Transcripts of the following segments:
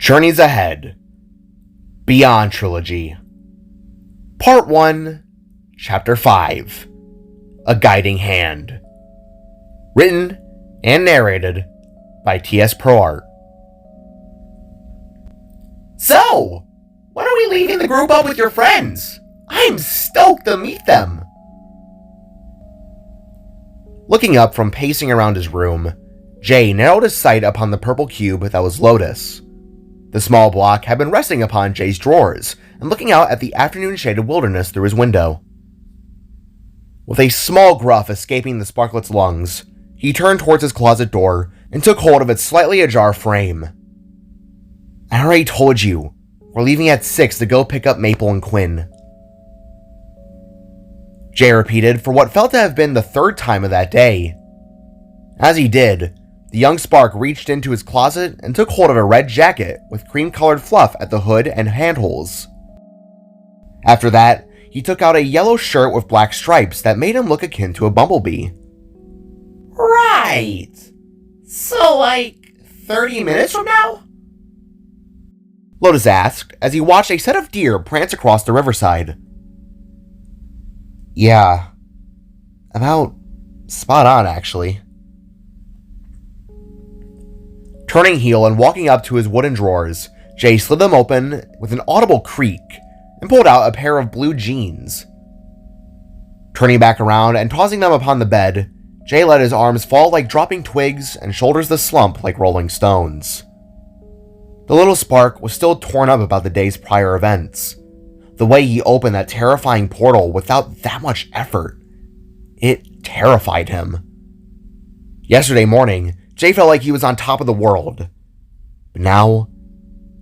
Journeys Ahead, Beyond Trilogy, Part 1, Chapter 5, A Guiding Hand. Written and narrated by T.S. ProArt. So, when are we leaving the group up with your friends? I'm stoked to meet them. Looking up from pacing around his room, Jay narrowed his sight upon the purple cube that was Lotus. The small block had been resting upon Jay's drawers and looking out at the afternoon-shaded wilderness through his window. With a small gruff escaping the sparklet's lungs, he turned towards his closet door and took hold of its slightly ajar frame. I already told you, we're leaving at 6 to go pick up Maple and Quinn. Jay repeated for what felt to have been the third time of that day. As he did, the young spark reached into his closet and took hold of a red jacket with cream-colored fluff at the hood and handholes. After that, he took out a yellow shirt with black stripes that made him look akin to a bumblebee. Right. So, 30 minutes from now? Lotus asked as he watched a set of deer prance across the riverside. Yeah. About spot on, actually. Turning heel and walking up to his wooden drawers, Jay slid them open with an audible creak and pulled out a pair of blue jeans. Turning back around and tossing them upon the bed, Jay let his arms fall like dropping twigs and shoulders the slump like rolling stones. The little spark was still torn up about the day's prior events. The way he opened that terrifying portal without that much effort. It terrified him. Yesterday morning, Jay felt like he was on top of the world. But now,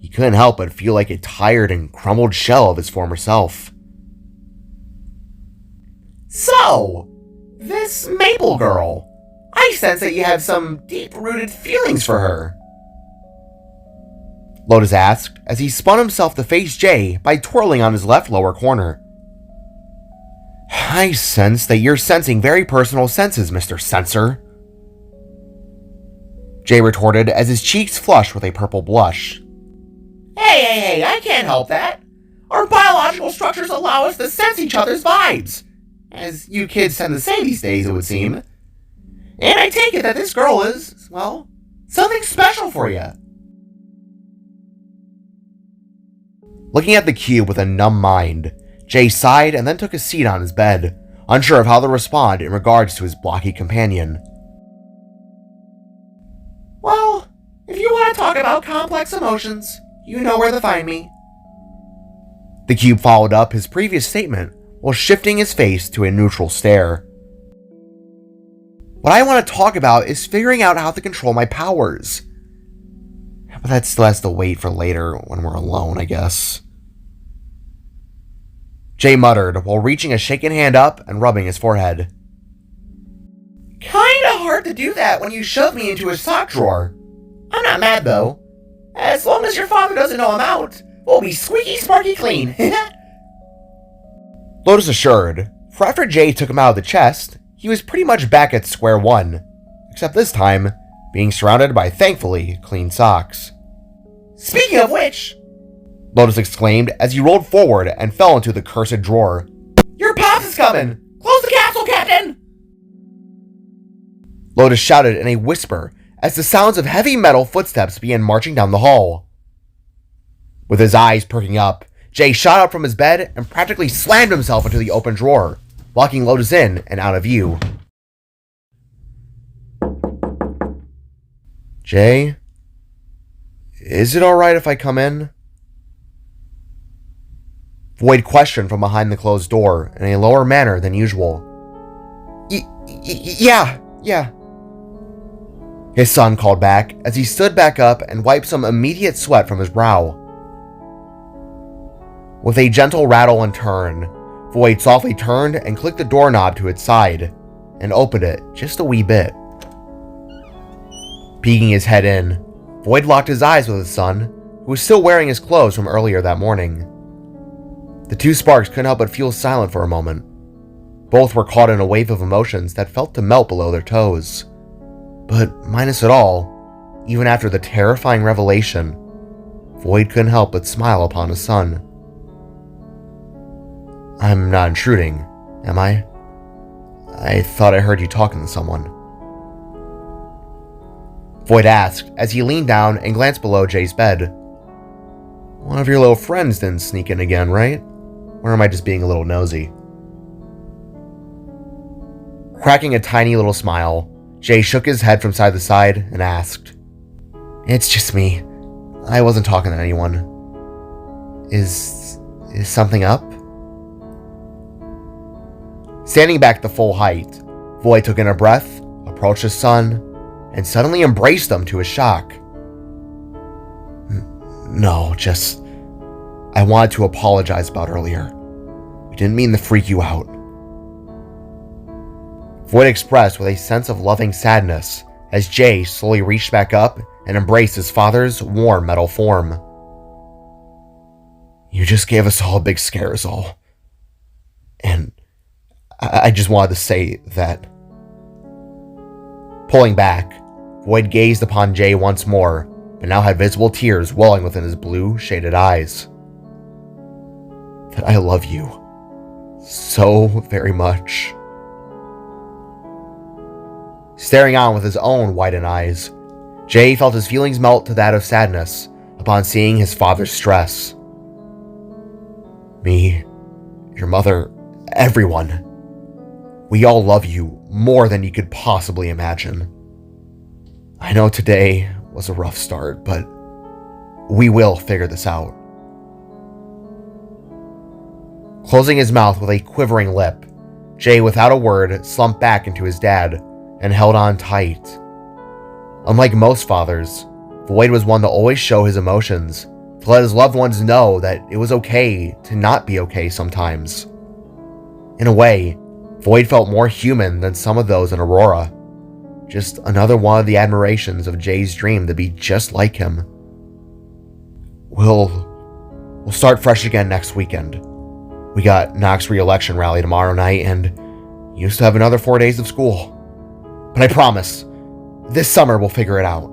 he couldn't help but feel like a tired and crumbled shell of his former self. So, this Maple girl, I sense that you have some deep-rooted feelings for her. Lotus asked as he spun himself to face Jay by twirling on his left lower corner. I sense that you're sensing very personal senses, Mr. Censor. Jay retorted as his cheeks flushed with a purple blush. Hey, I can't help that. Our biological structures allow us to sense each other's vibes. As you kids tend to say these days, it would seem. And I take it that this girl is, well, something special for you. Looking at the cube with a numb mind, Jay sighed and then took a seat on his bed, unsure of how to respond in regards to his blocky companion. Well, if you want to talk about complex emotions, you know where to find me. The cube followed up his previous statement while shifting his face to a neutral stare. What I want to talk about is figuring out how to control my powers. But that still has to wait for later when we're alone, I guess. Jay muttered while reaching a shaken hand up and rubbing his forehead. Kinda hard to do that when you shove me into a sock drawer. I'm not mad though. As long as your father doesn't know I'm out, we'll be squeaky sparky clean. Lotus assured, for after Jay took him out of the chest, he was pretty much back at square one, except this time, being surrounded by, thankfully, clean socks. Speaking of which, Lotus exclaimed as he rolled forward and fell into the cursed drawer. Your pops is coming! Close the capsule, Captain! Lotus shouted in a whisper as the sounds of heavy metal footsteps began marching down the hall. With his eyes perking up, Jay shot up from his bed and practically slammed himself into the open drawer, blocking Lotus in and out of view. Jay? Is it alright if I come in? Void questioned from behind the closed door in a lower manner than usual. Yeah. His son called back as he stood back up and wiped some immediate sweat from his brow. With a gentle rattle and turn, Void softly turned and clicked the doorknob to its side and opened it just a wee bit. Peeking his head in, Void locked his eyes with his son, who was still wearing his clothes from earlier that morning. The two sparks couldn't help but feel silent for a moment. Both were caught in a wave of emotions that felt to melt below their toes. But minus it all, even after the terrifying revelation, Void couldn't help but smile upon his son. I'm not intruding, am I? I thought I heard you talking to someone. Void asked as he leaned down and glanced below Jay's bed. One of your little friends didn't sneak in again, right? Or am I just being a little nosy? Cracking a tiny little smile, Jay shook his head from side to side and asked, It's just me. I wasn't talking to anyone. Is something up? Standing back to full height, Void took in a breath, approached his son, and suddenly embraced him to his shock. No, just... I wanted to apologize about earlier. We didn't mean to freak you out. Void expressed with a sense of loving sadness as Jay slowly reached back up and embraced his father's warm metal form. You just gave us all a big scare is all. And I just wanted to say that. Pulling back, Void gazed upon Jay once more, but now had visible tears welling within his blue, shaded eyes. That I love you so very much. Staring on with his own widened eyes, Jay felt his feelings melt to that of sadness upon seeing his father's stress. Me, your mother, everyone. We all love you more than you could possibly imagine. I know today was a rough start, but we will figure this out. Closing his mouth with a quivering lip, Jay, without a word, slumped back into his dad and held on tight. Unlike most fathers, Void was one to always show his emotions, to let his loved ones know that it was okay to not be okay sometimes. In a way, Void felt more human than some of those in Aurora. Just another one of the admirations of Jay's dream to be just like him. We'll start fresh again next weekend. We got Knox re-election rally tomorrow night and you still have another 4 days of school. But I promise, this summer we'll figure it out.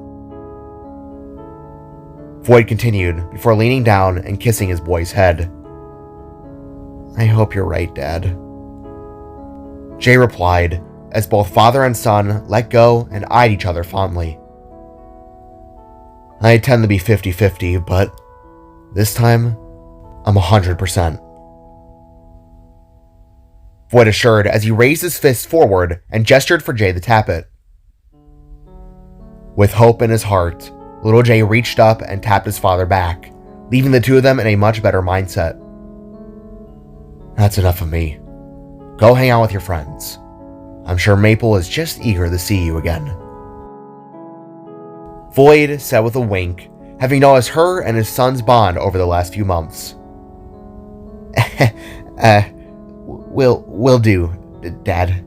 Void continued before leaning down and kissing his boy's head. I hope you're right, Dad. Jay replied as both father and son let go and eyed each other fondly. I tend to be 50-50, but this time, I'm 100%. Void assured as he raised his fist forward and gestured for Jay to tap it. With hope in his heart, little Jay reached up and tapped his father back, leaving the two of them in a much better mindset. That's enough of me. Go hang out with your friends. I'm sure Maple is just eager to see you again. Void said with a wink, having noticed her and his son's bond over the last few months. Will do, Dad.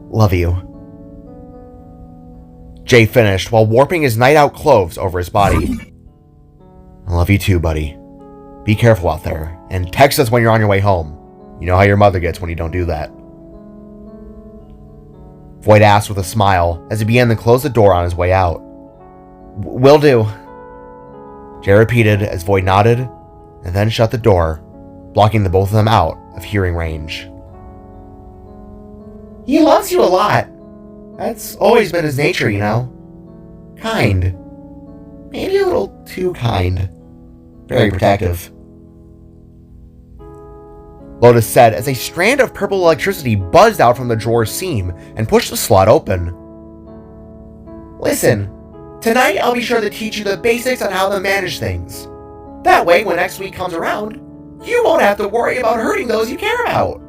Love you. Jay finished while warping his night-out clothes over his body. I love you too, buddy. Be careful out there, and text us when you're on your way home. You know how your mother gets when you don't do that. Void asked with a smile as he began to close the door on his way out. Will do. Jay repeated as Void nodded, and then shut the door, blocking the both of them out of hearing range. He loves you a lot. That's always been his nature, you know. Kind. Maybe a little too kind. Very protective. Lotus said as a strand of purple electricity buzzed out from the drawer's seam and pushed the slot open. Listen, tonight I'll be sure to teach you the basics on how to manage things. That way, when next week comes around, you won't have to worry about hurting those you care about.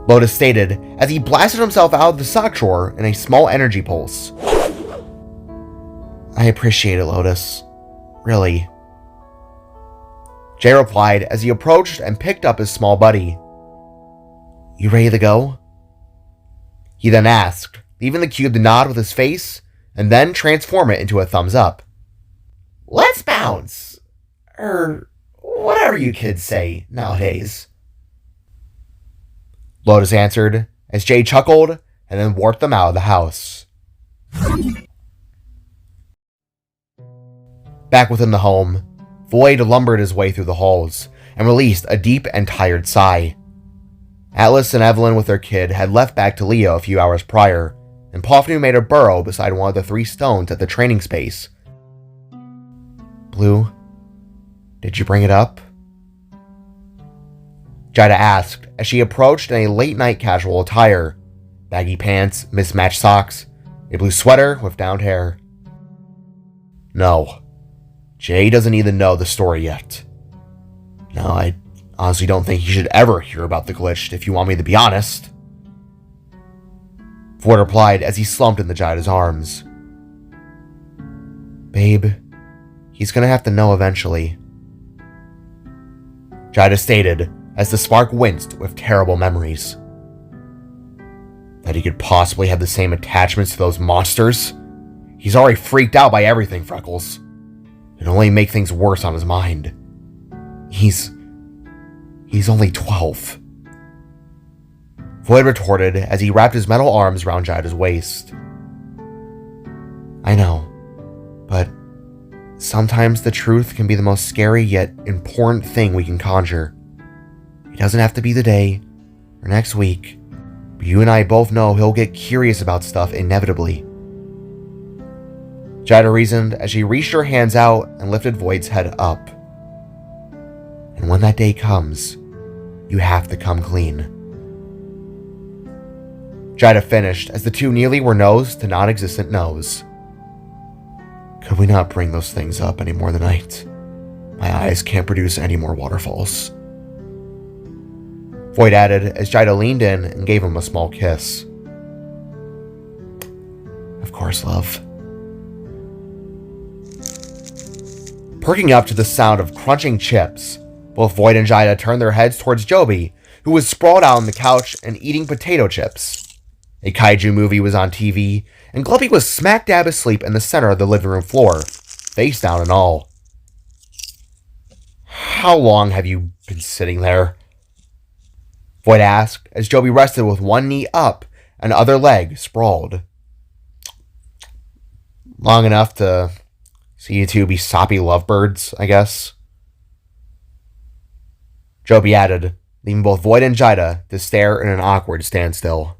Lotus stated as he blasted himself out of the sock drawer in a small energy pulse. I appreciate it, Lotus. Really. Jay replied as he approached and picked up his small buddy. You ready to go? He then asked, leaving the cube to nod with his face and then transform it into a thumbs up. Let's bounce! Whatever you kids say nowadays. Lotus answered as Jay chuckled and then warped them out of the house. Back within the home, Void lumbered his way through the halls and released a deep and tired sigh. Atlas and Evelyn with their kid had left back to Leo a few hours prior, and Pofnu made a burrow beside one of the 3 stones at the training space. Blue, did you bring it up? Jida asked as she approached in a late-night casual attire, baggy pants, mismatched socks, a blue sweater with downed hair. No. Jay doesn't even know the story yet. No, I honestly don't think he should ever hear about the glitch, if you want me to be honest. Void replied as he slumped into Jida's arms. Babe, he's gonna have to know eventually. Jida stated as the spark winced with terrible memories. That he could possibly have the same attachments to those monsters? He's already freaked out by everything, Freckles. It'd only make things worse on his mind. He's only 12. Void retorted as he wrapped his metal arms around Jida's waist. I know, but sometimes the truth can be the most scary yet important thing we can conjure. It doesn't have to be the day or next week, but you and I both know he'll get curious about stuff inevitably. Jida reasoned as she reached her hands out and lifted Void's head up. And when that day comes, you have to come clean. Jida finished as the two nearly were nose to non-existent nose. Could we not bring those things up any more tonight? My eyes can't produce any more waterfalls. Void added as Jida leaned in and gave him a small kiss. Of course, love. Perking up to the sound of crunching chips, both Void and Jida turned their heads towards Joby, who was sprawled out on the couch and eating potato chips. A kaiju movie was on TV, and Glumpy was smack dab asleep in the center of the living room floor, face down and all. How long have you been sitting there? Void asked as Joby rested with one knee up and other leg sprawled. Long enough to see you two be soppy lovebirds, I guess. Joby added, leaving both Void and Jida to stare in an awkward standstill.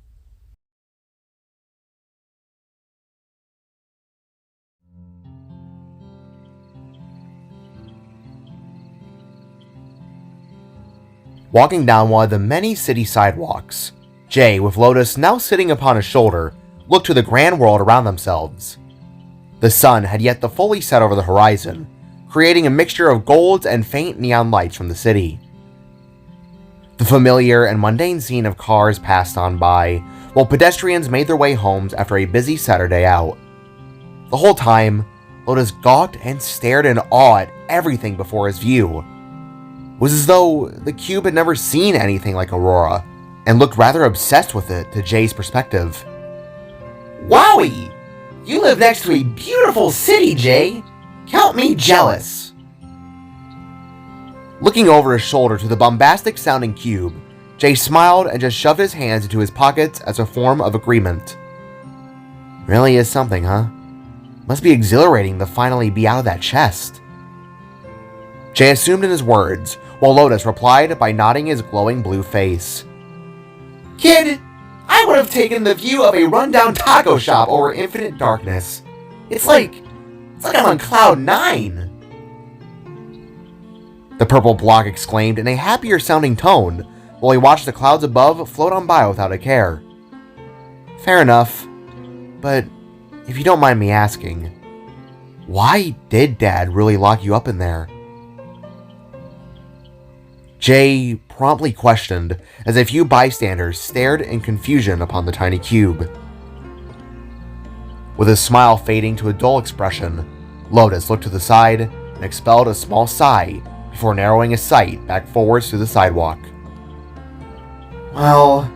Walking down one of the many city sidewalks, Jay, with Lotus now sitting upon his shoulder, looked to the grand world around themselves. The sun had yet to fully set over the horizon, creating a mixture of golds and faint neon lights from the city. The familiar and mundane scene of cars passed on by, while pedestrians made their way homes after a busy Saturday out. The whole time, Lotus gawked and stared in awe at everything before his view. It was as though the cube had never seen anything like Aurora, and looked rather obsessed with it to Jay's perspective. Wowie! You live next to a beautiful city, Jay! Count me jealous! Looking over his shoulder to the bombastic-sounding cube, Jay smiled and just shoved his hands into his pockets as a form of agreement. Really is something, huh? Must be exhilarating to finally be out of that chest. Jay assumed in his words, while Lotus replied by nodding his glowing blue face. Kid, I would have taken the view of a rundown taco shop over infinite darkness. It's like I'm on cloud 9. The purple block exclaimed in a happier sounding tone, while he watched the clouds above float on by without a care. Fair enough, but if you don't mind me asking, why did Dad really lock you up in there? Jay promptly questioned, as a few bystanders stared in confusion upon the tiny cube. With his smile fading to a dull expression, Lotus looked to the side and expelled a small sigh before narrowing his sight back forwards to the sidewalk. Well,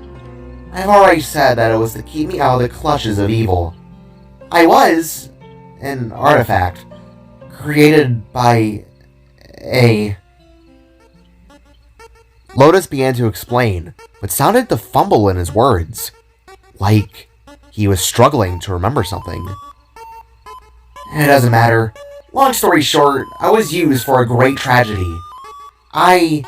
I've already said that it was to keep me out of the clutches of evil. I was an artifact created by a... Lotus began to explain, but sounded to fumble in his words, like he was struggling to remember something. It doesn't matter. Long story short, I was used for a great tragedy. I,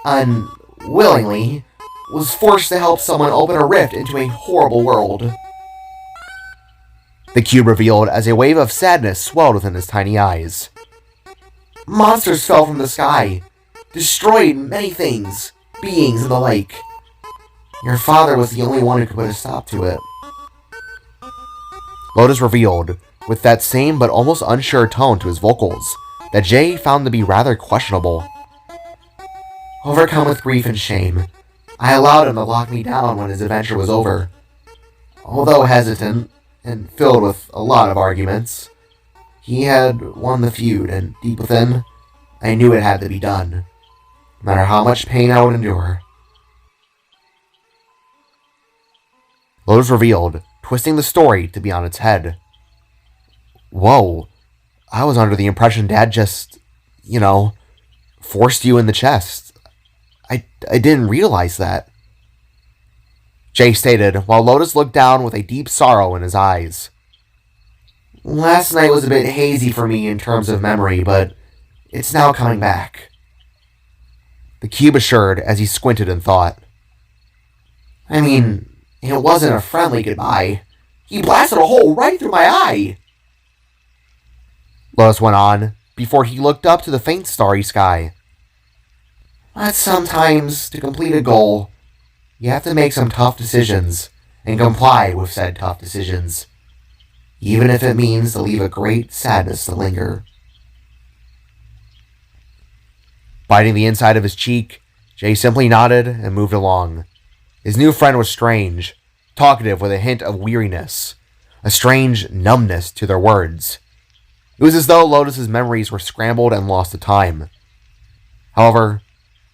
unwillingly, was forced to help someone open a rift into a horrible world. The cube revealed as a wave of sadness swelled within his tiny eyes. Monsters fell from the sky, destroyed many things, beings and the like. Your father was the only one who could put a stop to it. Lotus revealed, with that same but almost unsure tone to his vocals, that Jay found to be rather questionable. Overcome with grief and shame, I allowed him to lock me down when his adventure was over. Although hesitant, and filled with a lot of arguments, he had won the feud, and deep within, I knew it had to be done, no matter how much pain I would endure. Lotus revealed, twisting the story to be on its head. Whoa, I was under the impression Dad just, forced you in the chest. I didn't realize that. Jay stated, while Lotus looked down with a deep sorrow in his eyes. Last night was a bit hazy for me in terms of memory, but it's now coming back. The cube assured as he squinted in thought. I mean, it wasn't a friendly goodbye. He blasted a hole right through my eye. Lotus went on, before he looked up to the faint starry sky. But sometimes, to complete a goal, you have to make some tough decisions, and comply with said tough decisions, even if it means to leave a great sadness to linger. Biting the inside of his cheek, Jay simply nodded and moved along. His new friend was strange, talkative with a hint of weariness, a strange numbness to their words. It was as though Lotus's memories were scrambled and lost to time. However,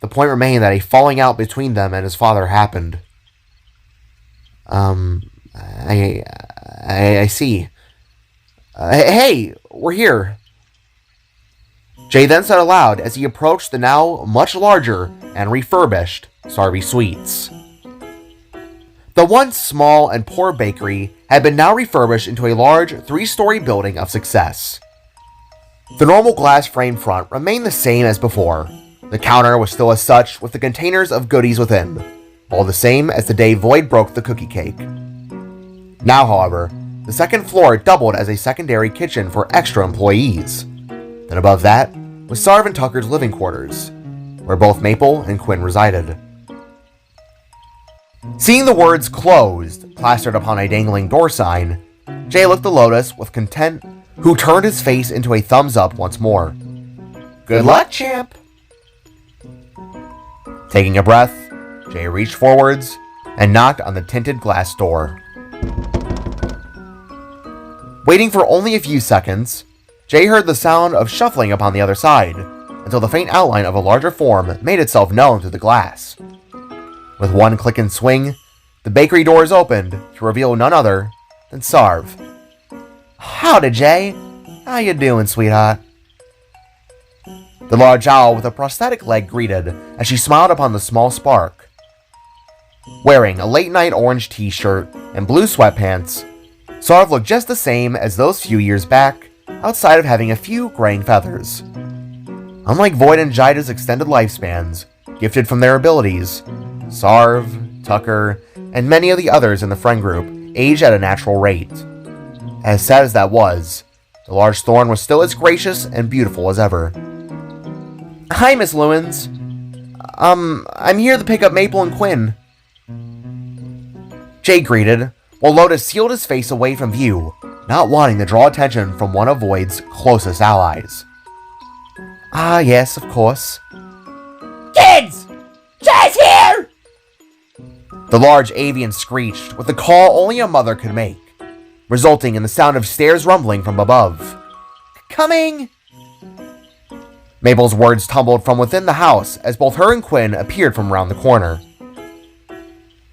the point remained that a falling out between them and his father happened. I see. Hey, we're here. Jay then said aloud as he approached the now much larger and refurbished Sarvey Sweets. The once small and poor bakery had been now refurbished into a large 3-story building of success. The normal glass frame front remained the same as before. The counter was still as such, with the containers of goodies within, all the same as the day Void broke the cookie cake. Now, however, the second floor doubled as a secondary kitchen for extra employees. Then above that was Sarv and Tucker's living quarters, where both Maple and Quinn resided. Seeing the words "closed" plastered upon a dangling door sign, Jay looked at Lotus with content, who turned his face into a thumbs up once more. Good luck, champ! Taking a breath, Jay reached forwards and knocked on the tinted glass door. Waiting for only a few seconds, Jay heard the sound of shuffling upon the other side, until the faint outline of a larger form made itself known through the glass. With one click and swing, the bakery doors opened to reveal none other than Sarv. Howdy, Jay. How you doing, sweetheart? The large owl with a prosthetic leg greeted as she smiled upon the small spark. Wearing a late-night orange t-shirt and blue sweatpants, Sarv looked just the same as those few years back, outside of having a few graying feathers. Unlike Void and Jaida's extended lifespans, gifted from their abilities, Sarv, Tucker, and many of the others in the friend group aged at a natural rate. As sad as that was, the large thorn was still as gracious and beautiful as ever. Hi, Miss Lewins. I'm here to pick up Maple and Quinn. Jay greeted, while Lotus sealed his face away from view, not wanting to draw attention from one of Void's closest allies. Ah, yes, of course. Kids! Jay's here! The large avian screeched with the call only a mother could make, resulting in the sound of stairs rumbling from above. Coming! Mabel's words tumbled from within the house as both her and Quinn appeared from around the corner.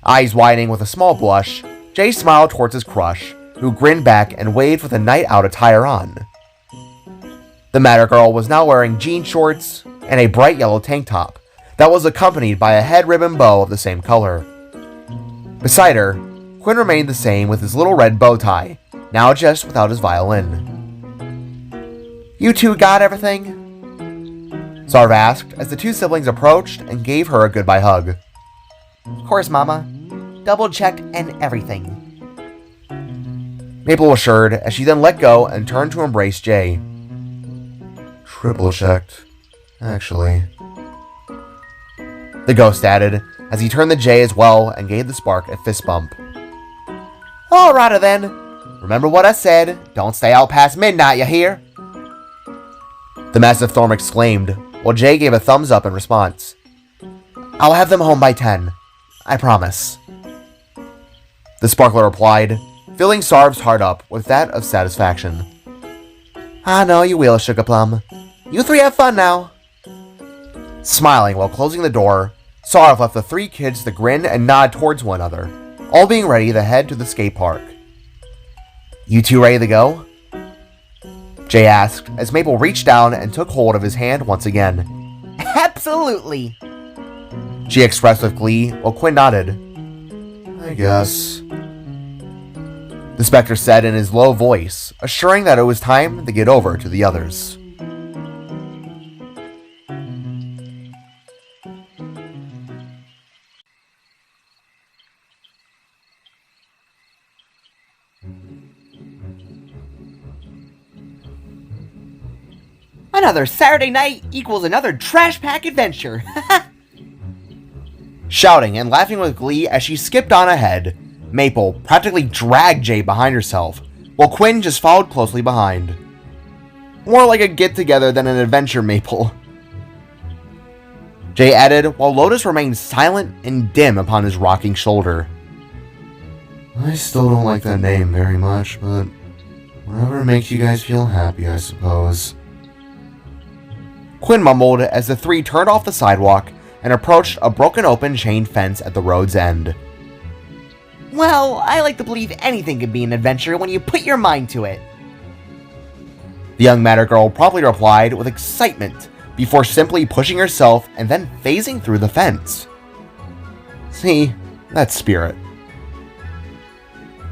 Eyes widening with a small blush, Jay smiled towards his crush, who grinned back and waved with a night-out attire on. The Matter Girl was now wearing jean shorts and a bright yellow tank top that was accompanied by a head ribbon bow of the same color. Beside her, Quinn remained the same with his little red bow tie, now just without his violin. You two got everything? Sarv asked as the two siblings approached and gave her a goodbye hug. Of course, Mama. Double-checked and everything. Maple assured as she then let go and turned to embrace Jay. Triple-checked, actually. The ghost added as he turned to Jay as well and gave the spark a fist bump. Alrighta then. Remember what I said. Don't stay out past midnight, you hear? The massive Thorm exclaimed, while Jay gave a thumbs up in response. I'll have them home by 10. I promise. The sparkler replied, filling Sarv's heart up with that of satisfaction. I know you will, Sugar Plum. You three have fun now. Smiling while closing the door, Sarv left the three kids to grin and nod towards one another, all being ready to head to the skate park. You two ready to go? Jay asked as Maple reached down and took hold of his hand once again. Absolutely, she expressed with glee while Quinn nodded. I guess, the Spectre said in his low voice, assuring that it was time to get over to the others. Another Saturday night equals another trash pack adventure. Shouting and laughing with glee as she skipped on ahead, Maple practically dragged Jay behind herself, while Quinn just followed closely behind. More like a get-together than an adventure, Maple. Jay added while Lotus remained silent and dim upon his rocking shoulder. I still don't like that name very much, but whatever makes you guys feel happy, I suppose. Quinn mumbled as the three turned off the sidewalk and approached a broken open chain fence at the road's end. Well, I like to believe anything can be an adventure when you put your mind to it. The young matter girl promptly replied with excitement before simply pushing herself and then phasing through the fence. See, that's spirit.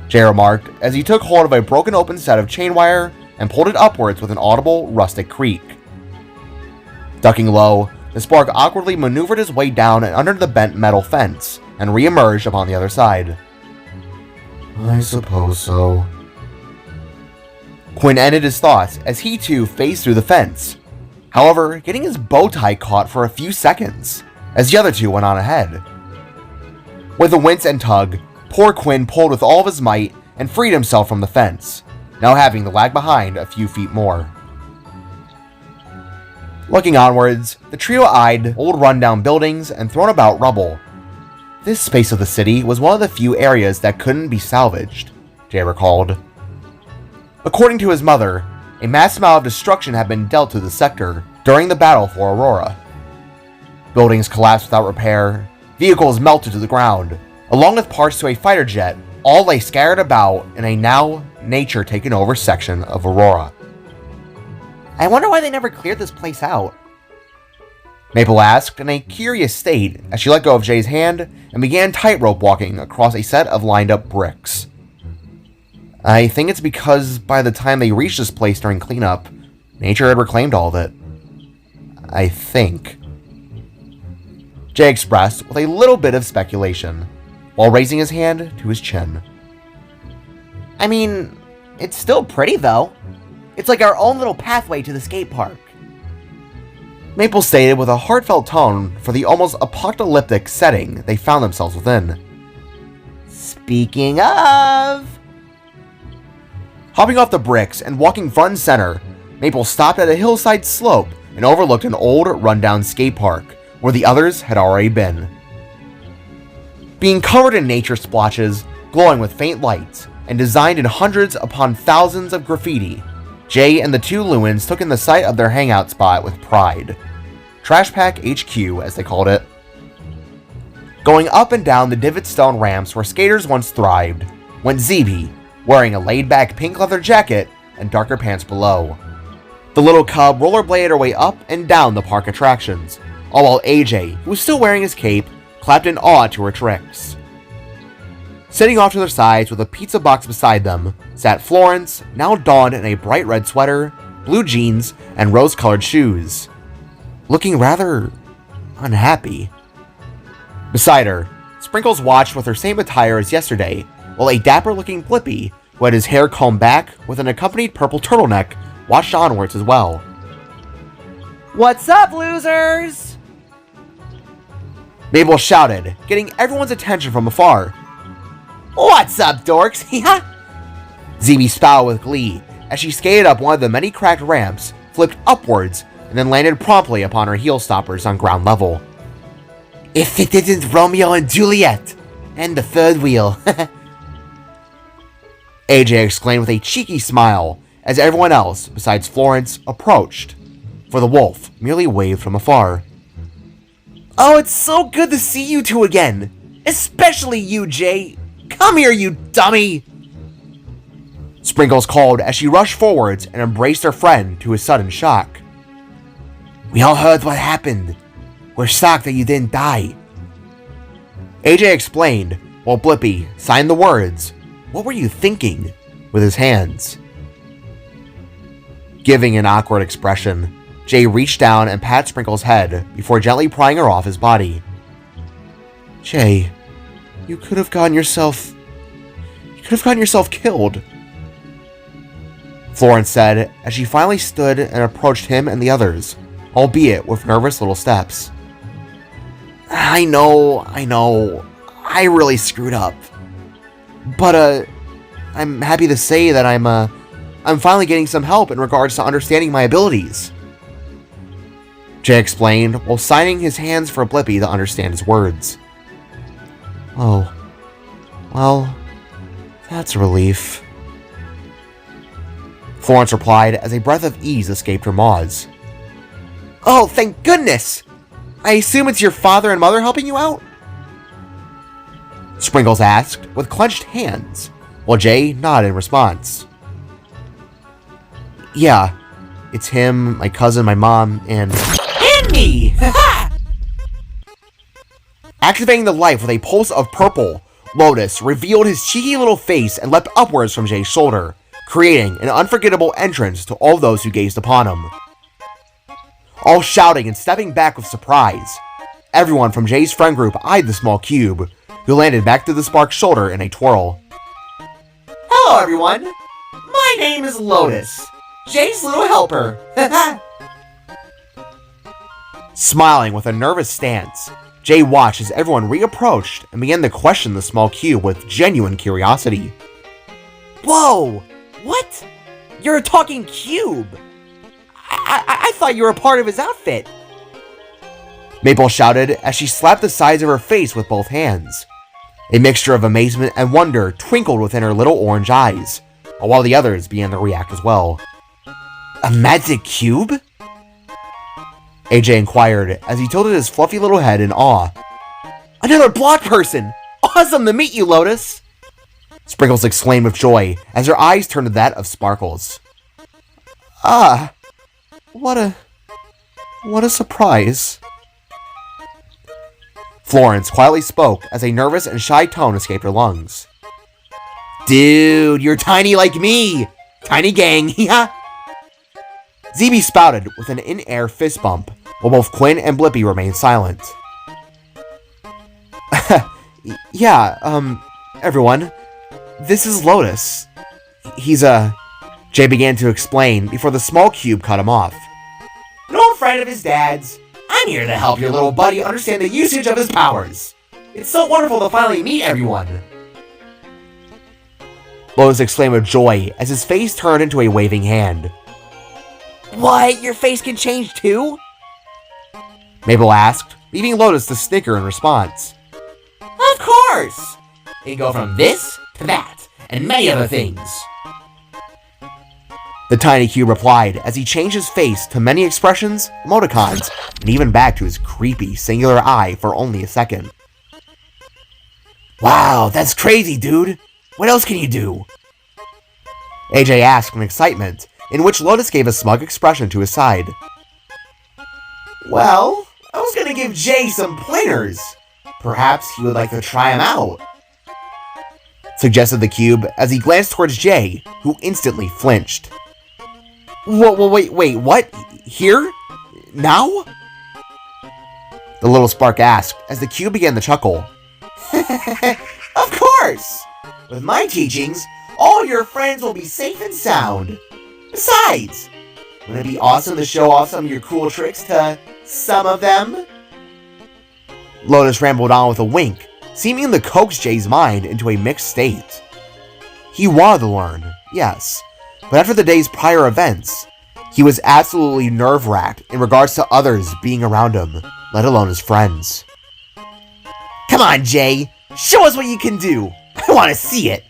Jay remarked as he took hold of a broken open set of chain wire and pulled it upwards with an audible rustic creak. Ducking low, the spark awkwardly maneuvered his way down and under the bent metal fence, and re-emerged upon the other side. I suppose so. Quinn ended his thoughts as he too phased through the fence, however, getting his bow tie caught for a few seconds, as the other two went on ahead. With a wince and tug, poor Quinn pulled with all of his might and freed himself from the fence, now having to lag behind a few feet more. Looking onwards, the trio eyed old rundown buildings and thrown about rubble. This space of the city was one of the few areas that couldn't be salvaged, Jay recalled. According to his mother, a mass amount of destruction had been dealt to the sector during the battle for Aurora. Buildings collapsed without repair, vehicles melted to the ground, along with parts to a fighter jet, all lay scattered about in a now nature-taken-over section of Aurora. I wonder why they never cleared this place out. Maple asked in a curious state as she let go of Jay's hand and began tightrope walking across a set of lined-up bricks. I think it's because by the time they reached this place during cleanup, nature had reclaimed all of it. I think. Jay expressed with a little bit of speculation, while raising his hand to his chin. I mean, it's still pretty though. It's like our own little pathway to the skate park. Maple stated with a heartfelt tone for the almost apocalyptic setting they found themselves within. Speaking of... Hopping off the bricks and walking front and center, Maple stopped at a hillside slope and overlooked an old, rundown skate park, where the others had already been. Being covered in nature splotches, glowing with faint lights, and designed in hundreds upon thousands of graffiti, Jay and the two Lewins took in the sight of their hangout spot with pride. Trash Pack HQ, as they called it. Going up and down the divot stone ramps where skaters once thrived, went ZB, wearing a laid-back pink leather jacket and darker pants below. The little cub rollerbladed her way up and down the park attractions, all while AJ, who was still wearing his cape, clapped in awe to her tricks. Sitting off to their sides with a pizza box beside them, sat Florence, now donned in a bright red sweater, blue jeans, and rose-colored shoes, looking rather unhappy. Beside her, Sprinkles watched with her same attire as yesterday, while a dapper-looking Blippi, who had his hair combed back with an accompanied purple turtleneck, watched onwards as well. "What's up, losers?" Mabel shouted, getting everyone's attention from afar. "What's up, dorks?" Zeeby spouted with glee as she skated up one of the many cracked ramps, flipped upwards, and then landed promptly upon her heel stoppers on ground level. "If it isn't Romeo and Juliet, and the third wheel." AJ exclaimed with a cheeky smile as everyone else, besides Florence, approached, for the wolf merely waved from afar. "Oh, it's so good to see you two again. Especially you, Jay. Come here, you dummy!" Sprinkles called as she rushed forwards and embraced her friend to his sudden shock. "We all heard what happened. We're shocked that you didn't die." AJ explained, while Blippi signed the words, "What were you thinking?" with his hands. Giving an awkward expression, Jay reached down and patted Sprinkles' head before gently prying her off his body. "Jay, you could have gotten yourself killed," Florence said as she finally stood and approached him and the others, albeit with nervous little steps. I know, I really screwed up. But, I'm happy to say that I'm finally getting some help in regards to understanding my abilities," Jay explained while signing his hands for Blippi to understand his words. "Oh, well, that's a relief," Florence replied as a breath of ease escaped her maws. "Oh, thank goodness! I assume it's your father and mother helping you out?" Sprinkles asked with clenched hands, while Jay nodded in response. "Yeah, it's him, my cousin, my mom, and me!" Activating the light with a pulse of purple, Lotus revealed his cheeky little face and leapt upwards from Jay's shoulder, creating an unforgettable entrance to all those who gazed upon him. All shouting and stepping back with surprise, everyone from Jay's friend group eyed the small cube, who landed back to the Spark's shoulder in a twirl. "Hello, everyone. My name is Lotus, Jay's little helper." Smiling with a nervous stance, Jay watched as everyone reapproached and began to question the small cube with genuine curiosity. "Whoa! What? You're a talking cube! I thought you were a part of his outfit." Maple shouted as she slapped the sides of her face with both hands. A mixture of amazement and wonder twinkled within her little orange eyes, while the others began to react as well. "A magic cube?" AJ inquired as he tilted his fluffy little head in awe. "Another block person! Awesome to meet you, Lotus!" Sprinkles exclaimed with joy as her eyes turned to that of Sparkles. "Ah, what a surprise." Florence quietly spoke as a nervous and shy tone escaped her lungs. "Dude, you're tiny like me! Tiny gang, yeah!" Zeeby spouted with an in-air fist bump, while both Quinn and Blippi remained silent. Yeah, everyone, this is Lotus. He's Jay began to explain before the small cube cut him off. "An old friend of his dad's. I'm here to help your little buddy understand the usage of his powers. It's so wonderful to finally meet everyone." Lotus exclaimed with joy as his face turned into a waving hand. "What? Your face can change too?" Mabel asked, leaving Lotus to snicker in response. "Of course! They go from this to that, and many other things." The tiny cube replied as he changed his face to many expressions, emoticons, and even back to his creepy, singular eye for only a second. "Wow, that's crazy, dude! What else can you do?" AJ asked in excitement, in which Lotus gave a smug expression to his side. "Well, I was gonna give Jay some pointers. Perhaps he would like to try them out," suggested the cube as he glanced towards Jay, who instantly flinched. Wait, what? Here? Now? The little spark asked as the cube began to chuckle. Of course! With my teachings, all your friends will be safe and sound. Besides, wouldn't it be awesome to show off some of your cool tricks to some of them? Lotus rambled on with a wink, seeming to coax Jay's mind into a mixed state. He wanted to learn, yes, but after the day's prior events, he was absolutely nerve-wracked in regards to others being around him, let alone his friends. Come on, Jay! Show us what you can do! I want to see it!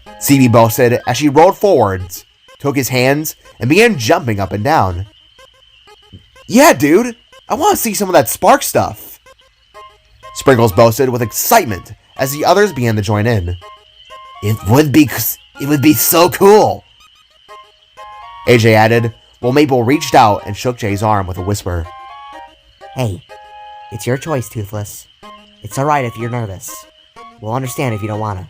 CB boasted as she rolled forwards, took his hands, and began jumping up and down. Yeah, dude! I want to see some of that spark stuff! Sprinkles boasted with excitement as the others began to join in. It would be so cool! AJ added, while Maple reached out and shook Jay's arm with a whisper. Hey, it's your choice, Toothless. It's alright if you're nervous. We'll understand if you don't wanna.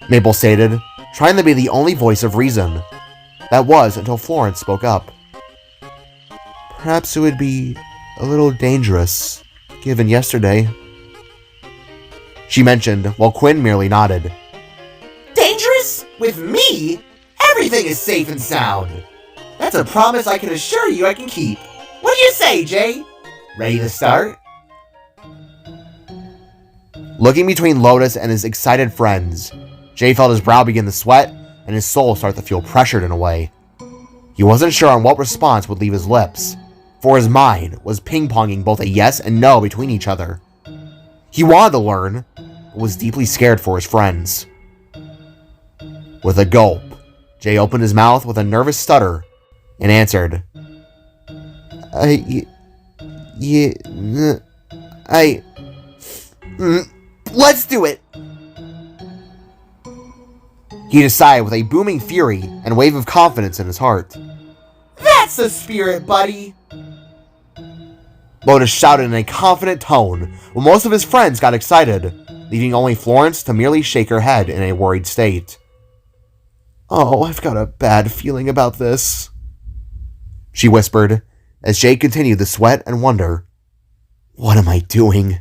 Maple stated, trying to be the only voice of reason. That was until Florence spoke up. Perhaps it would be a little dangerous, given yesterday. She mentioned, while Quinn merely nodded. Dangerous? With me? Everything is safe and sound. That's a promise I can assure you I can keep. What do you say, Jay? Ready to start? Looking between Lotus and his excited friends, Jay felt his brow begin to sweat and his soul start to feel pressured in a way. He wasn't sure on what response would leave his lips, for his mind was ping-ponging both a yes and no between each other. He wanted to learn, but was deeply scared for his friends. With a gulp, Jay opened his mouth with a nervous stutter and answered, Let's do it! He decided with a booming fury and wave of confidence in his heart. That's the spirit, buddy! Lotus shouted in a confident tone, while most of his friends got excited, leaving only Florence to merely shake her head in a worried state. Oh, I've got a bad feeling about this, she whispered, as Jay continued to sweat and wonder, what am I doing?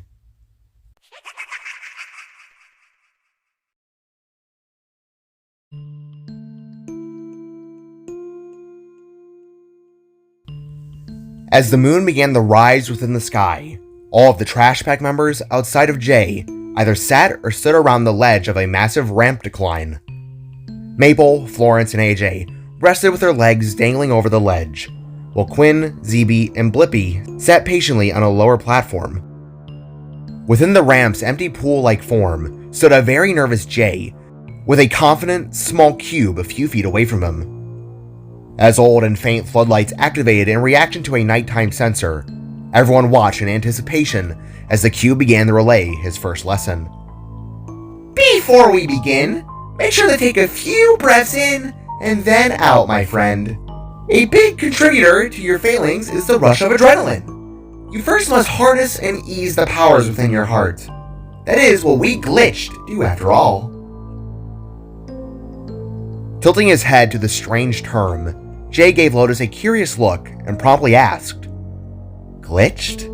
As the moon began to rise within the sky, all of the Trash Pack members outside of Jay either sat or stood around the ledge of a massive ramp decline. Maple, Florence, and AJ rested with their legs dangling over the ledge, while Quinn, ZB, and Blippy sat patiently on a lower platform. Within the ramp's empty pool-like form stood a very nervous Jay, with a confident, small cube a few feet away from him. As old and faint floodlights activated in reaction to a nighttime sensor, everyone watched in anticipation as the cube began to relay his first lesson. Before we begin, make sure to take a few breaths in and then out, my friend. A big contributor to your failings is the rush of adrenaline. You first must harness and ease the powers within your heart. That is what we glitched do after all. Tilting his head to the strange term, Jay gave Lotus a curious look and promptly asked, Glitched?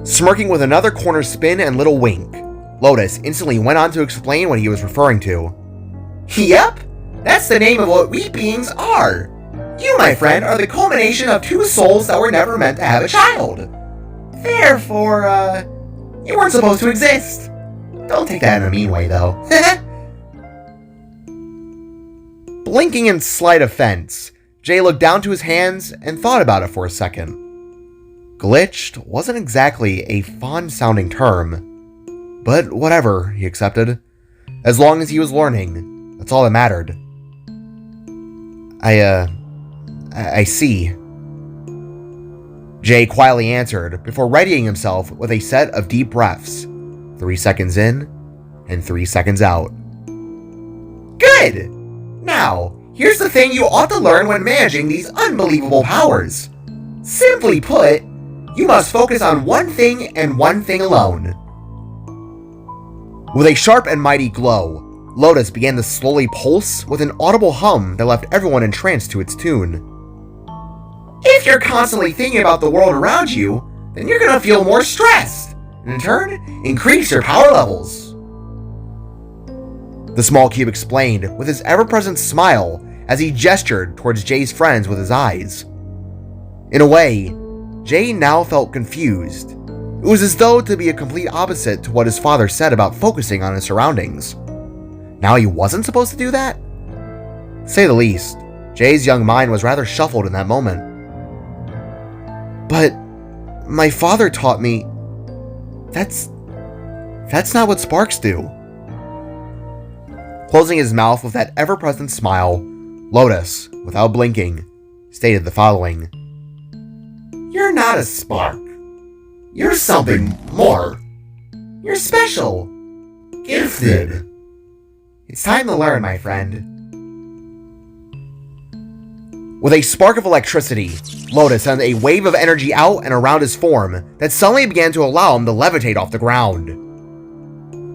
Smirking with another corner spin and little wink, Lotus instantly went on to explain what he was referring to. Yep, that's the name of what we beings are. You, my friend, are the culmination of two souls that were never meant to have a child. Therefore, you weren't supposed to exist. Don't take that in a mean way, though. Blinking in slight offense, Jay looked down to his hands and thought about it for a second. Glitched wasn't exactly a fond-sounding term, but whatever, he accepted. As long as he was learning, that's all that mattered. I see. Jay quietly answered before readying himself with a set of deep breaths, 3 seconds in and 3 seconds out. Good! Now, here's the thing you ought to learn when managing these unbelievable powers. Simply put, you must focus on one thing and one thing alone. With a sharp and mighty glow, Lotus began to slowly pulse with an audible hum that left everyone entranced to its tune. If you're constantly thinking about the world around you, then you're gonna feel more stressed, and in turn, increase your power levels. The small cube explained with his ever-present smile as he gestured towards Jay's friends with his eyes. In a way, Jay now felt confused. It was as though to be a complete opposite to what his father said about focusing on his surroundings. Now he wasn't supposed to do that? To say the least, Jay's young mind was rather shuffled in that moment. But my father taught me that's not what sparks do. Closing his mouth with that ever-present smile, Lotus, without blinking, stated the following. You're not a spark. You're something more. You're special. Gifted. It's time to learn, my friend. With a spark of electricity, Lotus sent a wave of energy out and around his form that suddenly began to allow him to levitate off the ground.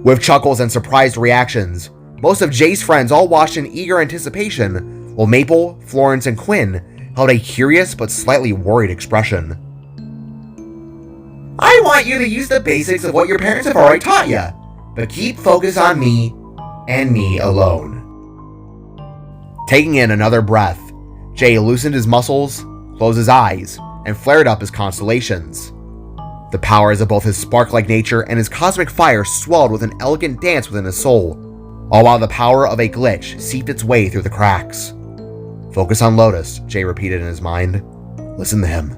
With chuckles and surprised reactions, most of Jay's friends all watched in eager anticipation, while Maple, Florence, and Quinn held a curious but slightly worried expression. I want you to use the basics of what your parents have already taught you, but keep focus on me and me alone. Taking in another breath, Jay loosened his muscles, closed his eyes, and flared up his constellations. The powers of both his spark-like nature and his cosmic fire swelled with an elegant dance within his soul, all while the power of a glitch seeped its way through the cracks. Focus on Lotus, Jay repeated in his mind. Listen to him.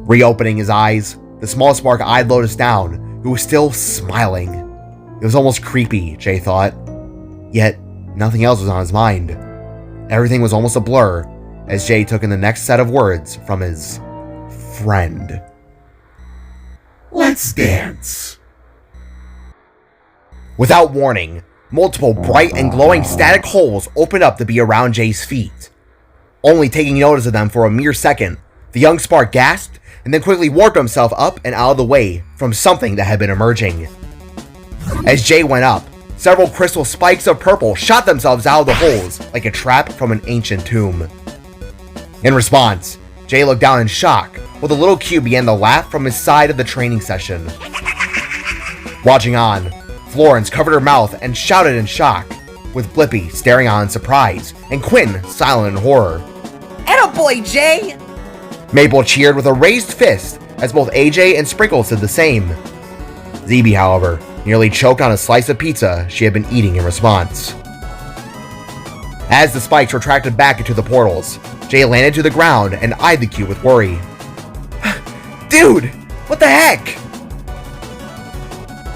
Reopening his eyes, the small spark eyed Lotus down, who was still smiling. It was almost creepy, Jay thought. Yet, nothing else was on his mind. Everything was almost a blur as Jay took in the next set of words from his friend. Let's dance. Without warning, multiple bright and glowing static holes opened up to be around Jay's feet. Only taking notice of them for a mere second, the young spark gasped and then quickly warped himself up and out of the way from something that had been emerging. As Jay went up, several crystal spikes of purple shot themselves out of the holes like a trap from an ancient tomb. In response, Jay looked down in shock while the little cube began to laugh from his side of the training session. Watching on, Florence covered her mouth and shouted in shock, with Blippi staring on in surprise and Quinn silent in horror. Attaboy, Jay! Maple cheered with a raised fist as both AJ and Sprinkles did the same. ZB, however, nearly choked on a slice of pizza she had been eating in response. As the spikes retracted back into the portals, Jay landed to the ground and eyed the cube with worry. Dude, what the heck?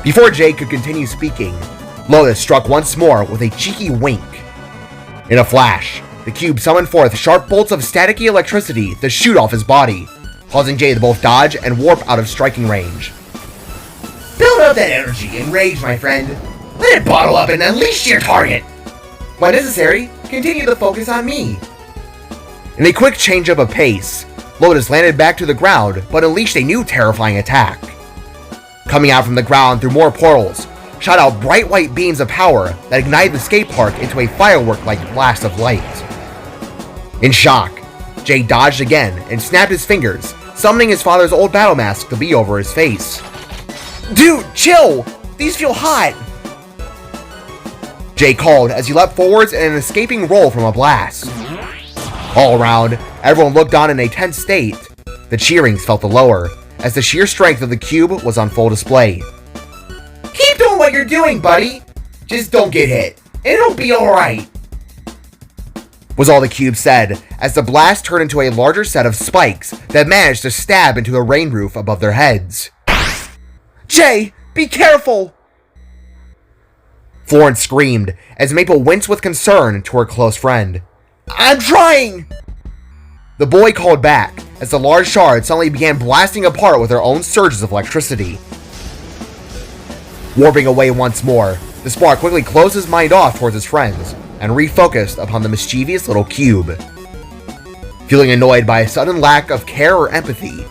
Before Jay could continue speaking, Lotus struck once more with a cheeky wink. In a flash, the cube summoned forth sharp bolts of staticky electricity to shoot off his body, causing Jay to both dodge and warp out of striking range. Build up that energy and rage, my friend. Let it bottle up and unleash your target. When necessary, continue to focus on me. In a quick change-up of pace, Lotus landed back to the ground but unleashed a new terrifying attack. Coming out from the ground through more portals, shot out bright white beams of power that ignited the skate park into a firework-like blast of light. In shock, Jay dodged again and snapped his fingers, summoning his father's old battle mask to be over his face. Dude, chill! These feel hot! Jay called as he leapt forwards in an escaping roll from a blast. All around, everyone looked on in a tense state. The cheerings felt the lower, as the sheer strength of the cube was on full display. Keep doing what you're doing, buddy! Just don't get hit. It'll be alright. Was all the cube said, as the blast turned into a larger set of spikes that managed to stab into the rain roof above their heads. Jay, be careful! Florence screamed as Maple winced with concern to her close friend. I'm trying! The boy called back as the large shards suddenly began blasting apart with their own surges of electricity. Warping away once more, the spark quickly closed his mind off towards his friends and refocused upon the mischievous little cube. Feeling annoyed by a sudden lack of care or empathy,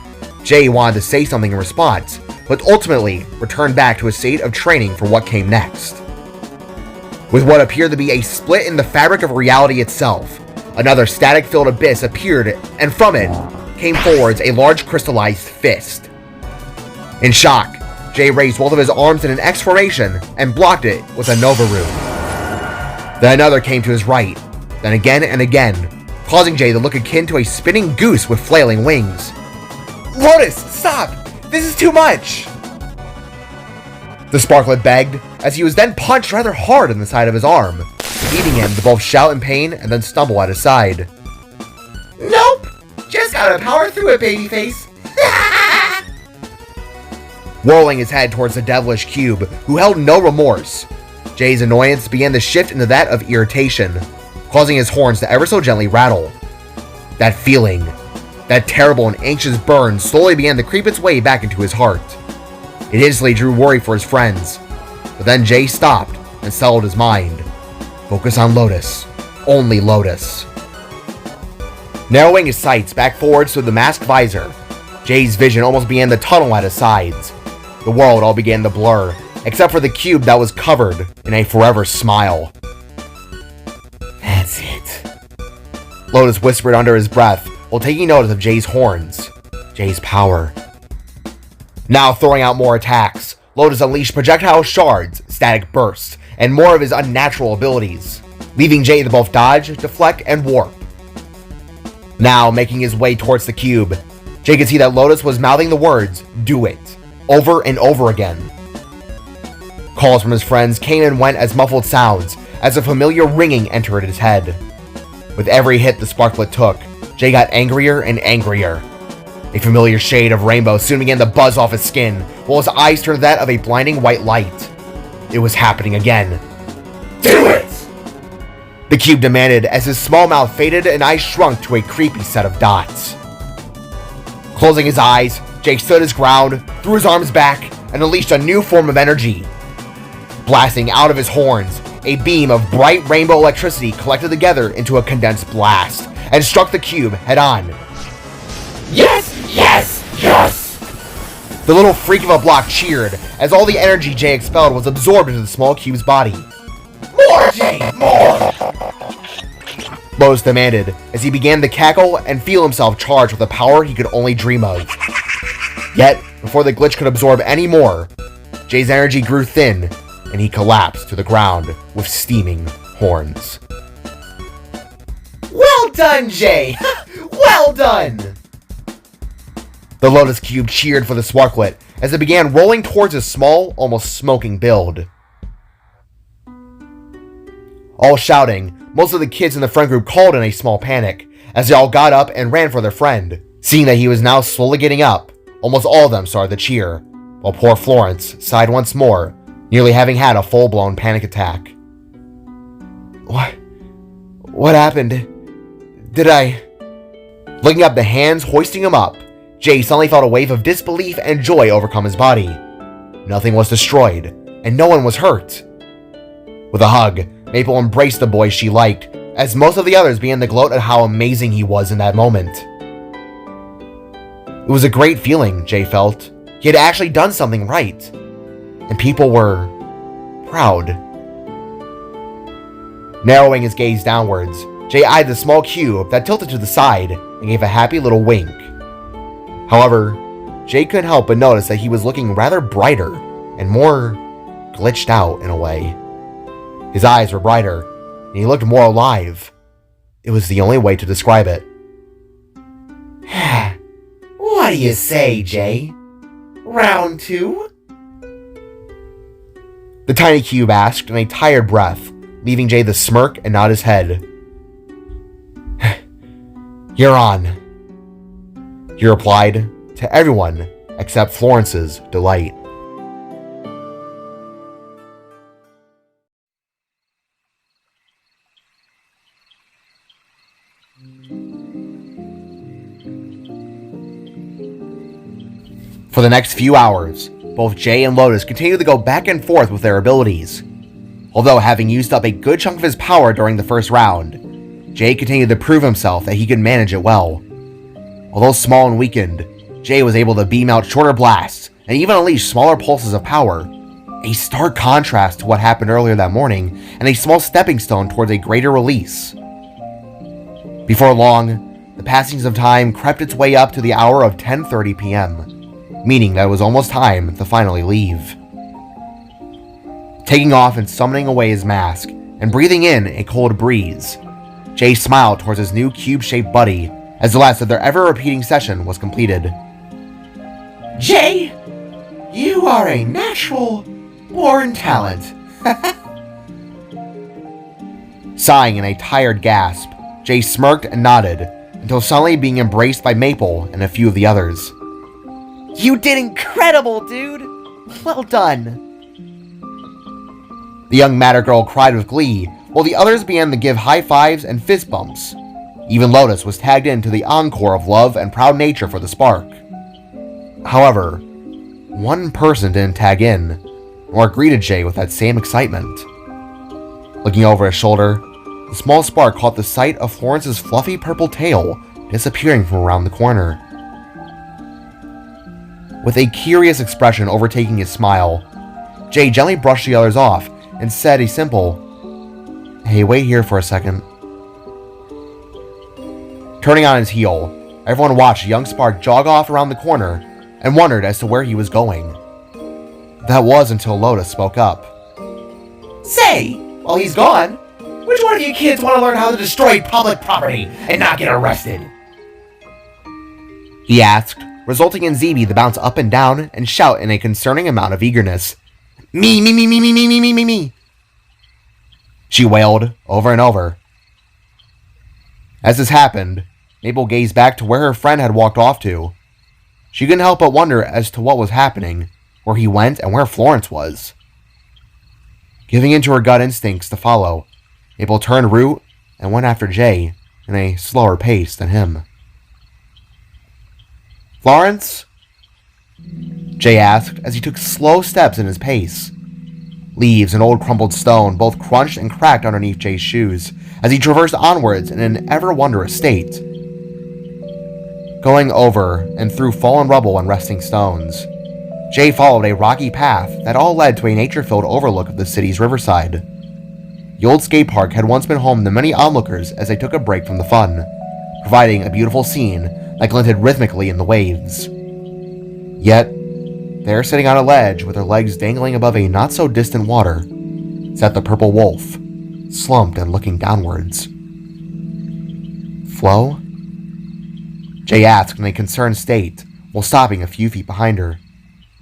Jay wanted to say something in response, but ultimately returned back to a state of training for what came next. With what appeared to be a split in the fabric of reality itself, another static-filled abyss appeared, and from it came forwards a large crystallized fist. In shock, Jay raised both of his arms in an X formation and blocked it with a Nova Rune. Then another came to his right, then again and again, causing Jay to look akin to a spinning goose with flailing wings. Lotus, stop! This is too much! The Sparklet begged, as he was then punched rather hard in the side of his arm, leading him to both shout in pain and then stumble at his side. Nope! Just gotta power through it, babyface! Whirling his head towards the devilish cube, who held no remorse, Jay's annoyance began to shift into that of irritation, causing his horns to ever so gently rattle. That feeling, that terrible and anxious burn slowly began to creep its way back into his heart. It instantly drew worry for his friends, but then Jay stopped and settled his mind. Focus on Lotus. Only Lotus. Narrowing his sights back forwards to the masked visor, Jay's vision almost began to tunnel at his sides. The world all began to blur, except for the cube that was covered in a forever smile. That's it. Lotus whispered under his breath while taking notice of Jay's horns. Jay's power. Now throwing out more attacks, Lotus unleashed projectile shards, static bursts, and more of his unnatural abilities, leaving Jay to both dodge, deflect, and warp. Now making his way towards the cube, Jay could see that Lotus was mouthing the words, "Do it," over and over again. Calls from his friends came and went as muffled sounds, as a familiar ringing entered his head. With every hit the Sparklet took, Jay got angrier and angrier. A familiar shade of rainbow soon began to buzz off his skin, while his eyes turned that of a blinding white light. It was happening again. Do it! The cube demanded as his small mouth faded and eyes shrunk to a creepy set of dots. Closing his eyes, Jay stood his ground, threw his arms back, and unleashed a new form of energy. Blasting out of his horns, a beam of bright rainbow electricity collected together into a condensed blast, and struck the cube head-on. Yes! Yes! Yes! The little freak of a block cheered, as all the energy Jay expelled was absorbed into the small cube's body. More, Jay! More! Lotus demanded, as he began to cackle and feel himself charged with a power he could only dream of. Yet, before the glitch could absorb any more, Jay's energy grew thin, and he collapsed to the ground with steaming horns. Well done, Jay! Well done! The Lotus Cube cheered for the Sparklet as it began rolling towards his small, almost smoking build. All shouting, most of the kids in the friend group called in a small panic, as they all got up and ran for their friend. Seeing that he was now slowly getting up, almost all of them started to cheer, while poor Florence sighed once more, nearly having had a full-blown panic attack. What happened? Did I... Looking up the hands hoisting him up, Jay suddenly felt a wave of disbelief and joy overcome his body. Nothing was destroyed, and no one was hurt. With a hug, Maple embraced the boy she liked, as most of the others began to gloat at how amazing he was in that moment. It was a great feeling, Jay felt. He had actually done something right, and people were proud. Narrowing his gaze downwards, Jay eyed the small cube that tilted to the side and gave a happy little wink. However, Jay couldn't help but notice that he was looking rather brighter and more glitched out in a way. His eyes were brighter, and he looked more alive. It was the only way to describe it. What do you say, Jay? Round 2? The tiny cube asked in a tired breath, leaving Jay to smirk and nod his head. You're on, he replied, to everyone except Florence's delight. For the next few hours, both Jay and Lotus continued to go back and forth with their abilities. Although having used up a good chunk of his power during the first round, Jay continued to prove himself that he could manage it well. Although small and weakened, Jay was able to beam out shorter blasts and even unleash smaller pulses of power, a stark contrast to what happened earlier that morning, and a small stepping stone towards a greater release. Before long, the passings of time crept its way up to the hour of 10:30 p.m., meaning that it was almost time to finally leave. Taking off and summoning away his mask, and breathing in a cold breeze, Jay smiled towards his new cube-shaped buddy as the last of their ever-repeating session was completed. Jay, you are a natural born talent. Sighing in a tired gasp, Jay smirked and nodded, until suddenly being embraced by Maple and a few of the others. You did incredible, dude! Well done! The young Matter Girl cried with glee, while the others began to give high fives and fist bumps. Even Lotus was tagged into the encore of love and proud nature for the spark. However, one person didn't tag in, nor greeted Jay with that same excitement. Looking over his shoulder, the small spark caught the sight of Florence's fluffy purple tail disappearing from around the corner. With a curious expression overtaking his smile, Jay gently brushed the others off and said a simple, "Hey, wait here for a second." Turning on his heel, everyone watched young Spark jog off around the corner and wondered as to where he was going. That was until Lotus spoke up. Say, while he's gone, which one of you kids want to learn how to destroy public property and not get arrested? He asked, resulting in ZB to bounce up and down and shout in a concerning amount of eagerness. Me, me, me, me, me, me, me, me, me, me. She wailed over and over. As this happened, Maple gazed back to where her friend had walked off to. She couldn't help but wonder as to what was happening, where he went and where Florence was. Giving in to her gut instincts to follow, Maple turned route and went after Jay in a slower pace than him. "Florence?" Jay asked as he took slow steps in his pace. Leaves and old crumbled stone both crunched and cracked underneath Jay's shoes as he traversed onwards in an ever-wondrous state. Going over and through fallen rubble and resting stones, Jay followed a rocky path that all led to a nature-filled overlook of the city's riverside. The old skate park had once been home to many onlookers as they took a break from the fun, providing a beautiful scene that glinted rhythmically in the waves. Yet, there sitting on a ledge with her legs dangling above a not-so-distant water, sat the purple wolf, slumped and looking downwards. "Flo?" Jay asked in a concerned state, while stopping a few feet behind her.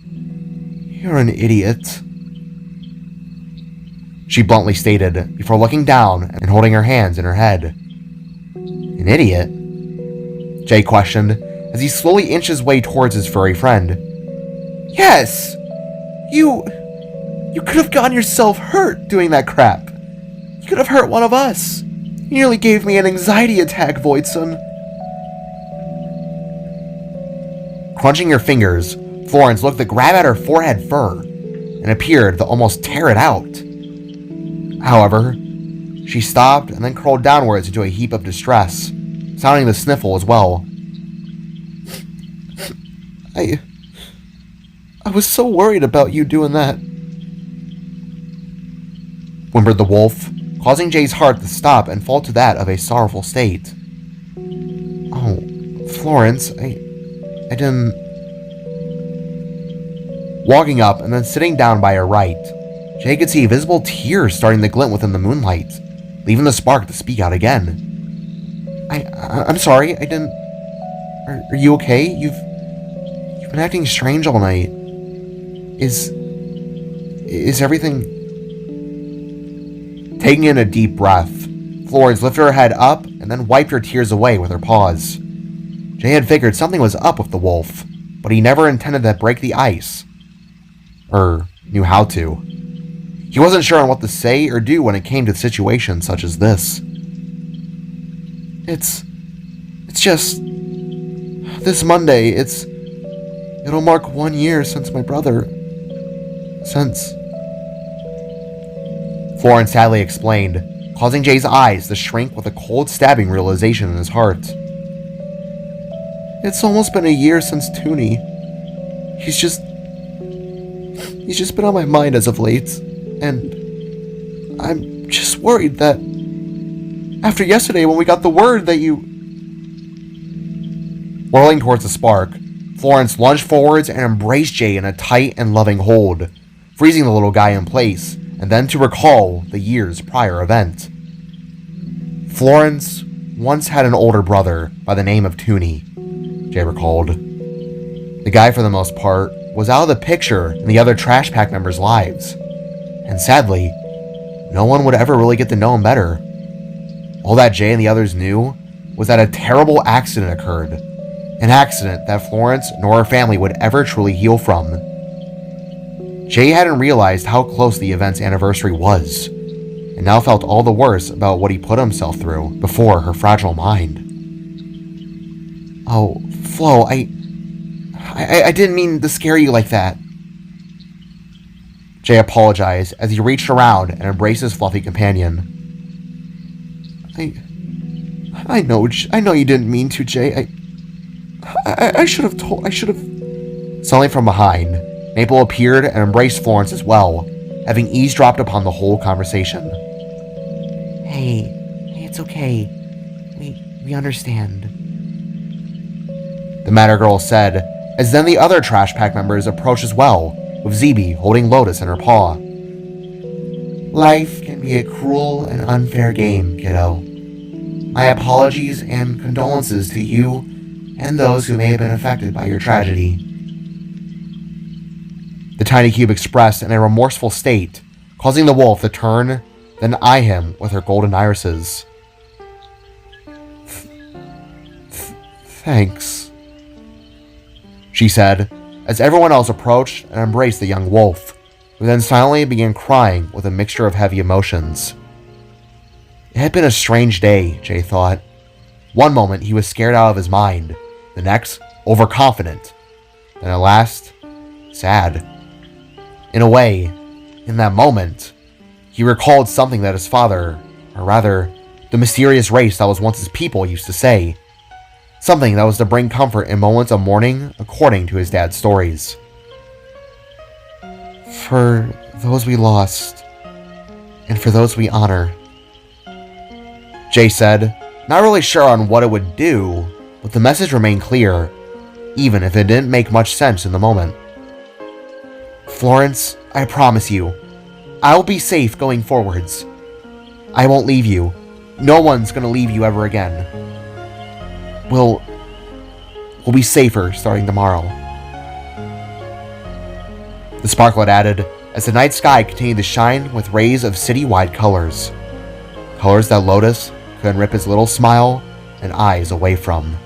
"You're an idiot," she bluntly stated, before looking down and holding her hands in her head. "An idiot?" Jay questioned, as he slowly inched his way towards his furry friend. "Yes! You could have gotten yourself hurt doing that crap. You could have hurt one of us. You nearly gave me an anxiety attack, Voidson." Crunching her fingers, Florence looked to grab at her forehead fur, and appeared to almost tear it out. However, she stopped and then curled downwards into a heap of distress, sounding the sniffle as well. I was so worried about you doing that," whimpered the wolf, causing Jay's heart to stop and fall to that of a sorrowful state. "Oh, Florence, I didn't..." Walking up and then sitting down by her right, Jay could see visible tears starting to glint within the moonlight, leaving the spark to speak out again. I'm sorry, I didn't... Are you okay? You've been acting strange all night. Is everything..." Taking in a deep breath, Florence lifted her head up and then wiped her tears away with her paws. Jay had figured something was up with the wolf, but he never intended to break the ice. Or knew how to. He wasn't sure on what to say or do when it came to situations such as this. It's just... This Monday, it'll mark 1 year since my brother... Florence sadly explained, causing Jay's eyes to shrink with a cold stabbing realization in his heart. "It's almost been a year since Toonie. He's just... He's just been on my mind as of late, and I'm just worried that after yesterday when we got the word that you... Whirling towards the spark, Florence lunged forwards and embraced Jay in a tight and loving hold, freezing the little guy in place, and then to recall the year's prior event. Florence once had an older brother by the name of Tooney, Jay recalled. The guy, for the most part, was out of the picture in the other Trash Pack members' lives, and sadly, no one would ever really get to know him better. All that Jay and the others knew was that a terrible accident occurred, an accident that Florence nor her family would ever truly heal from. Jay hadn't realized how close the event's anniversary was, and now felt all the worse about what he put himself through before her fragile mind. Oh, Flo, I didn't mean to scare you like that. Jay apologized as he reached around and embraced his fluffy companion. I know you didn't mean to, Jay. I should have. Suddenly from behind, Maple appeared and embraced Florence as well, having eavesdropped upon the whole conversation. Hey, it's okay. We understand. The Matter Girl said, as then the other Trash Pack members approached as well, with ZB holding Lotus in her paw. Life can be a cruel and unfair game, kiddo. My apologies and condolences to you and those who may have been affected by your tragedy. The tiny cube expressed in a remorseful state, causing the wolf to turn, then eye him with her golden irises. Thanks, she said, as everyone else approached and embraced the young wolf, who then silently began crying with a mixture of heavy emotions. It had been a strange day, Jay thought. One moment he was scared out of his mind, the next overconfident, and at last sad. In a way, in that moment, he recalled something that his father, or rather, the mysterious race that was once his people, used to say. Something that was to bring comfort in moments of mourning, according to his dad's stories. For those we lost, and for those we honor, Jay said, not really sure on what it would do, but the message remained clear, even if it didn't make much sense in the moment. Florence, I promise you, I'll be safe going forwards. I won't leave you. No one's gonna leave you ever again. We'll be safer starting tomorrow. The sparklet added, as the night sky continued to shine with rays of city-wide colors. Colors that Lotus couldn't rip his little smile and eyes away from.